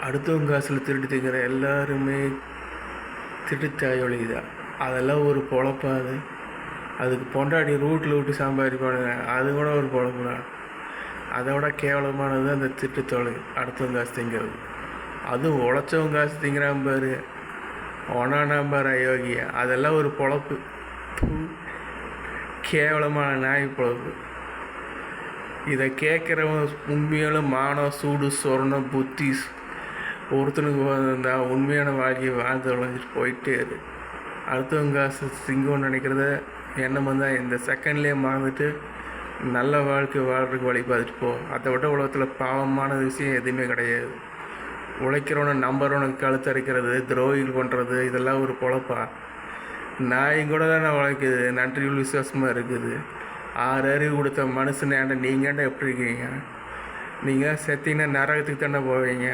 அடுத்தவங்க காசில் திருட்டு திங்கிற எல்லாருமே திருட்டுத்தாயோலி தான். அதெல்லாம் ஒரு பொழப்பா அது? அதுக்கு பொண்டாட்டி ரூட்டில் விட்டு சம்பாதிப்பானுங்க, அது கூட ஒரு பொழப்பு தான். அதை விட கேவலமானது அந்த திருட்டுத்தொலை, அடுத்தவங்க காசு திங்கிறது. அதுவும் உழைச்சவங்க காசு திங்கிறான் பாரு, ஒனா நம்பர் அயோக்கிய, அதெல்லாம் ஒரு பொழப்பு. கேவலமான நாய் பொழப்பு. இதை கேட்குறவன் உண்மையாலும் மானம், சூடு, சொரணம், புத்தி ஒருத்தனுக்கு இருந்தால் உண்மையான வாழ்க்கையை வாழ்ந்து தொலைஞ்சிட்டு போயிட்டே இரு. அடுத்தவங்க காசு திங்கன்னு நினைக்கிறத எண்ணம் வந்தால் இந்த செகண்ட்லேயே மறந்துட்டு நல்ல வாழ்க்கை வாழ்றதுக்கு வழி பார்த்துட்டு போ. அதை விட உலகத்தில் பாவமான விஷயம் எதுவுமே கிடையாது. உழைக்கிறவனை நம்புறவனுக்கு கழுத்தரைக்கிறது, துரோகிகள் பண்ணுறது, இதெல்லாம் ஒரு பொழப்பா? நாய் கூட தானே உழைக்குது, நன்றியுள் விசுவாசமாக இருக்குது. 6 அறிவு கொடுத்த மனுஷன் ஏன்டா நீங்கள் ஏன்டா எப்படி இருக்கீங்க? நீங்கள் செத்தீங்கன்னா நரகத்துக்கு தானே போவீங்க.